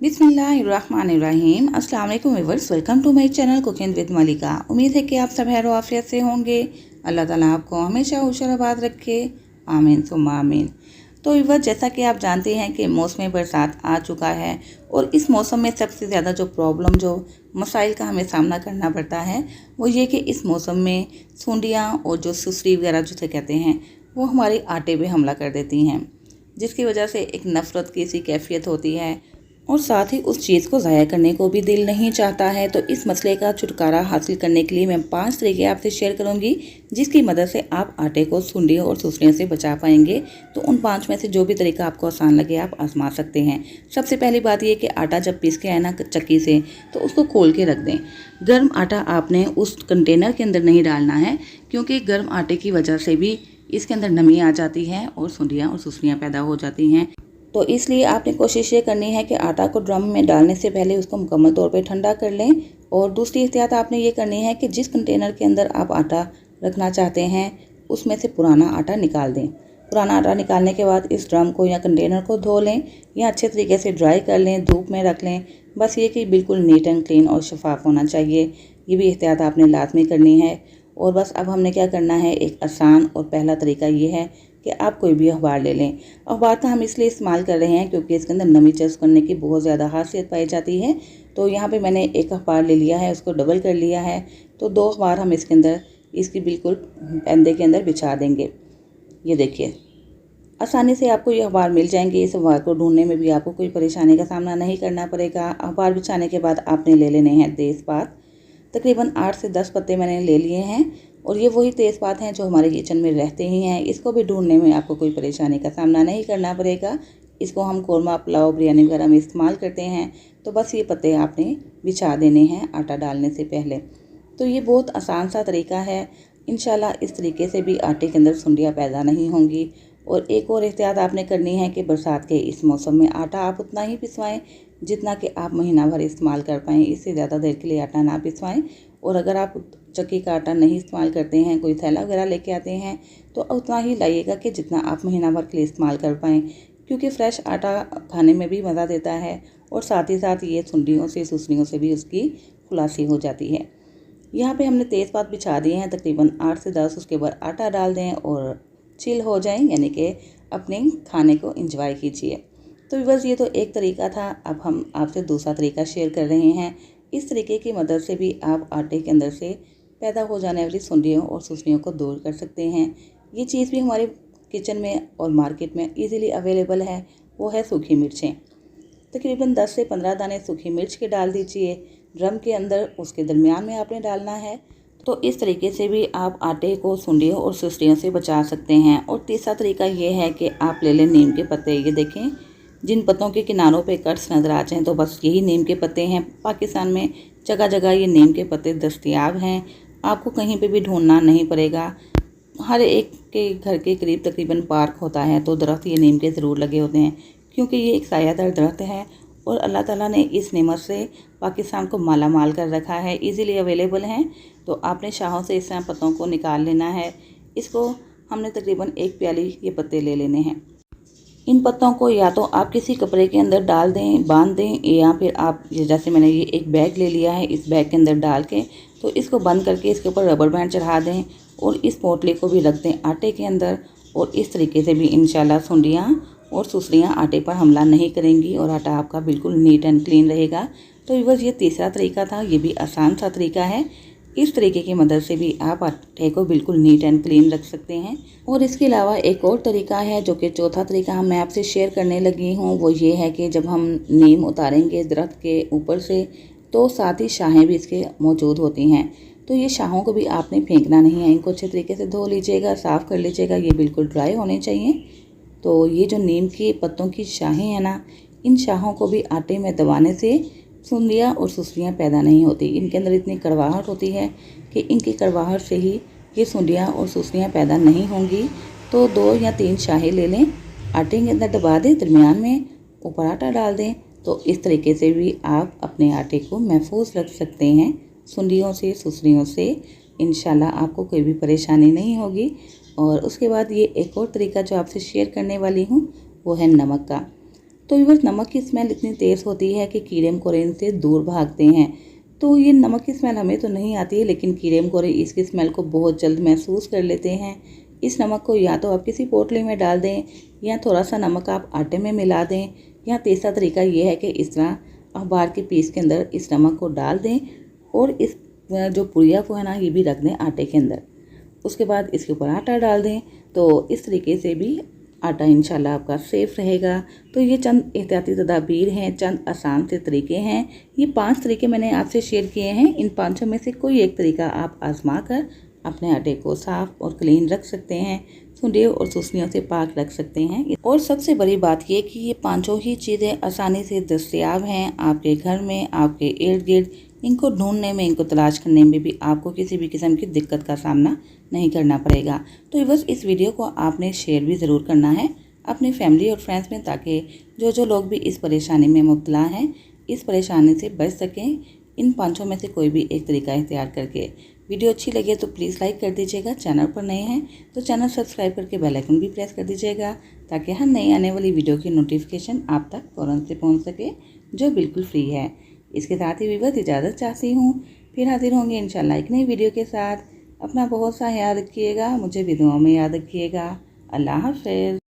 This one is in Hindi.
बिस्मिल्लाहिर्रहमानिर्रहीम। अस्सलाम वालेकुम viewers, welcome to my channel cooking with Malika. उम्मीद है कि आप सब खैर आफियत से होंगे। अल्लाह ताला आपको हमेशा होशियार रखे, आमीन सुम्मा आमीन। तो व्यूअर्स, जैसा कि आप जानते हैं कि मौसम बरसात आ चुका है और इस मौसम में सबसे ज़्यादा जो मसाइल का हमें सामना करना पड़ता है वो ये कि इस मौसम में सुंडियाँ और जो सुसरी वगैरह जिसे कहते हैं वो हमारे आटे पे हमला कर देती हैं, जिसकी वजह से एक नफ़रत की सी कैफियत होती है और साथ ही उस चीज़ को ज़ाया करने को भी दिल नहीं चाहता है। तो इस मसले का छुटकारा हासिल करने के लिए मैं 5 तरीके आपसे शेयर करूंगी, जिसकी मदद से आप आटे को सुंडियों और सुसरियों से बचा पाएंगे। तो उन 5 में से जो भी तरीका आपको आसान लगे आप आजमा सकते हैं। सबसे पहली बात ये कि आटा जब पीस के आए ना चक्की से, तो उसको खोल के रख दें। गर्म आटा आपने उस कंटेनर के अंदर नहीं डालना है, क्योंकि गर्म आटे की वजह से भी इसके अंदर नमी आ जाती है और सुंडियाँ और सुसरियाँ पैदा हो जाती हैं। तो इसलिए आपने कोशिश ये करनी है कि आटा को ड्रम में डालने से पहले उसको मुकम्मल तौर पे ठंडा कर लें। और दूसरी एहतियात आपने ये करनी है कि जिस कंटेनर के अंदर आप आटा रखना चाहते हैं उसमें से पुराना आटा निकाल दें। पुराना आटा निकालने के बाद इस ड्रम को या कंटेनर को धो लें या अच्छे तरीके से ड्राई कर लें, धूप में रख लें। बस ये कि बिल्कुल नीट एंड क्लीन और शफाफ होना चाहिए। ये भी एहतियात आपने लाजमी करनी है। और बस अब हमने क्या करना है, एक आसान और पहला तरीका ये है कि आप कोई भी अखबार ले लें। अखबार का हम इसलिए इस्तेमाल कर रहे हैं क्योंकि इसके अंदर नमी जज़्ब करने की बहुत ज़्यादा खासियत पाई जाती है। तो यहाँ पे मैंने एक अखबार ले लिया है, उसको डबल कर लिया है। तो 2 अखबार हम इसके अंदर इसकी बिल्कुल पैंदे के अंदर बिछा देंगे। ये देखिए, आसानी से आपको ये अखबार मिल जाएंगे। इस अखबार को ढूंढने में भी आपको कोई परेशानी का सामना नहीं करना पड़ेगा। अखबार बिछाने के बाद आपने ले लेने हैं तेज़पात। तकरीबन 8 से 10 पत्ते मैंने ले लिए हैं और ये वही तेज़पात हैं जो हमारे किचन में रहते ही हैं। इसको भी ढूंढने में आपको कोई परेशानी का सामना नहीं करना पड़ेगा। इसको हम कोरमा, पुलाव, बिरयानी वगैरह में इस्तेमाल करते हैं। तो बस ये पत्ते आपने बिछा देने हैं आटा डालने से पहले। तो ये बहुत आसान सा तरीका है। इंशाल्लाह इस तरीके से भी आटे के अंदर सुंडियाँ पैदा नहीं होंगी। और एक और एहतियात आपने करनी है कि बरसात के इस मौसम में आटा आप उतना ही पिसवाएं जितना कि आप महीना भर इस्तेमाल कर पाएँ। इससे ज़्यादा देर के लिए आटा ना पिसवाएं। और अगर आप चक्की का आटा नहीं इस्तेमाल करते हैं, कोई थैला वगैरह लेके आते हैं, तो उतना ही लाइएगा कि जितना आप महीना भर के लिए इस्तेमाल कर पाएँ, क्योंकि फ़्रेश आटा खाने में भी मज़ा देता है और साथ ही साथ ये सुंडियों से, सुसरियों से भी उसकी खुलासी हो जाती है। यहाँ पे हमने तेज़पात बिछा दिए हैं तकरीबन 8 से 10। उसके बाद आटा डाल दें और चिल हो जाएं, यानी कि अपने खाने को एंजॉय कीजिए। तो बस ये तो एक तरीका था। अब हम आपसे दूसरा तरीका शेयर कर रहे हैं। इस तरीके की मदद से भी आप आटे के अंदर से पैदा हो जाने वाली सुंडियों और सुसरियों को दूर कर सकते हैं। ये चीज़ भी हमारे किचन में और मार्केट में इजीली अवेलेबल है। वो है सूखी मिर्चें। तकरीबन 10 से 15 दाने सूखी मिर्च के डाल दीजिए ड्रम के अंदर। उसके दरमियान में आपने डालना है। तो इस तरीके से भी आप आटे को सुंडियों और सुसरियों से बचा सकते हैं। और तीसरा तरीका ये है कि आप ले लें नीम के पत्ते। ये देखें, जिन पत्तों के किनारों पे कट्स नज़र आ जाएँ तो बस यही नीम के पत्ते हैं। पाकिस्तान में जगह जगह ये नीम के पत्ते दस्तयाब हैं, आपको कहीं पे भी ढूंढना नहीं पड़ेगा। हर एक के घर के करीब तकरीबन पार्क होता है, तो दरख्त ये नीम के ज़रूर लगे होते हैं, क्योंकि ये एक सायादार दरख्त है और अल्लाह ताला ने इस नेमत से पाकिस्तान को माला माल कर रखा है। इजीली अवेलेबल हैं। तो आपने शाहों से इस तरह पत्तों को निकाल लेना है। इसको हमने तकरीबन 1 प्याली ये पत्ते ले लेने हैं। इन पत्तों को या तो आप किसी कपड़े के अंदर डाल दें, बांध दें, या फिर आप जैसे मैंने ये एक बैग ले लिया है, इस बैग के अंदर डाल के तो इसको बंद करके इसके ऊपर रबर बैंड चढ़ा दें और इस पोटली को भी रख दें आटे के अंदर। और इस तरीके से भी इंशाल्लाह सुंडियाँ और सुसरियाँ आटे पर हमला नहीं करेंगी और आटा आपका बिल्कुल नीट एंड क्लीन रहेगा। तो बस ये तीसरा तरीका था। ये भी आसान सा तरीका है। इस तरीके की मदद से भी आप आटे को बिल्कुल नीट एंड क्लीन रख सकते हैं। और इसके अलावा एक और तरीका है, जो कि चौथा तरीका मैं आपसे शेयर करने लगी हूँ। वो ये है कि जब हम नीम उतारेंगे दरख्त के ऊपर से, तो साथ ही शाहें भी इसके मौजूद होती हैं। तो ये शाहों को भी आपने फेंकना नहीं है। इनको अच्छे तरीके से धो लीजिएगा, साफ़ कर लीजिएगा। ये बिल्कुल ड्राई होने चाहिए। तो ये जो नीम के पत्तों की शाहें हैं ना, इन शाहों को भी आटे में दबाने से सुंडियाँ और सुसरियाँ पैदा नहीं होती। इनके अंदर इतनी कड़वाहट होती है कि इनकी कड़वाहट से ही ये सुंडियाँ और सुसरियाँ पैदा नहीं होंगी। तो 2 या 3 शाहें ले लें, आटे के अंदर दबा दें, दरमियान में ऊपर आटा डाल दें। तो इस तरीके से भी आप अपने आटे को महफूज रख सकते हैं सुंडियों से, सुसरियों से। इंशाल्लाह आपको कोई भी परेशानी नहीं होगी। और उसके बाद ये एक और तरीका जो आपसे शेयर करने वाली हूँ वो है नमक का। तो व्यूअर्स नमक की स्मेल इतनी तेज़ होती है कि कीड़े मकोड़े इनसे दूर भागते हैं। तो ये नमक की स्मेल हमें तो नहीं आती है, लेकिन कीड़े मकोड़े इसकी स्मेल को बहुत जल्द महसूस कर लेते हैं। इस नमक को या तो आप किसी पोटली में डाल दें या थोड़ा सा नमक आप आटे में मिला दें, या तीसरा तरीका ये है कि इस तरह अखबार के पीस के अंदर इस नमक को डाल दें और इस जो पुड़िया को है ना ये भी रख दें आटे के अंदर। उसके बाद इसके ऊपर आटा डाल दें, तो इस तरीके से भी आटा इंशाल्लाह आपका सेफ रहेगा। तो ये चंद एहतियाती तदाबीर हैं, चंद आसान से तरीके हैं। ये 5 तरीके मैंने आपसे शेयर किए हैं। इन 5 में से कोई एक तरीका आप आजमा कर अपने आटे को साफ़ और क्लीन रख सकते हैं, सुंडियों और सुसनियों से पाक रख सकते हैं। और सबसे बड़ी बात ये कि ये 5 ही चीज़ें आसानी से दस्तयाब हैं आपके घर में, आपके इर्द गिर्द। इनको ढूंढने में, इनको तलाश करने में भी आपको किसी भी किस्म की दिक्कत का सामना नहीं करना पड़ेगा। तो बस इस वीडियो को आपने शेयर भी ज़रूर करना है अपनी फैमिली और फ्रेंड्स में, ताकि जो लोग भी इस परेशानी में मुब्तला हैं इस परेशानी से बच सकें, इन 5 में से कोई भी एक तरीका इख्तियार करके। वीडियो अच्छी लगे तो प्लीज़ लाइक कर दीजिएगा। चैनल पर नए हैं तो चैनल सब्सक्राइब करके बेल आइकन भी प्रेस कर दीजिएगा, ताकि हर नई आने वाली वीडियो की नोटिफिकेशन आप तक फ़ौरन से पहुंच सके, जो बिल्कुल फ्री है। इसके साथ ही व्यूअर्स इजाज़त चाहती हूँ, फिर हाजिर होंगे इंशाल्लाह एक नई वीडियो के साथ। अपना बहुत सा ख्याल रखिएगा, मुझे भी दुआओं में याद रखिएगा। अल्लाह हाफ़िज़।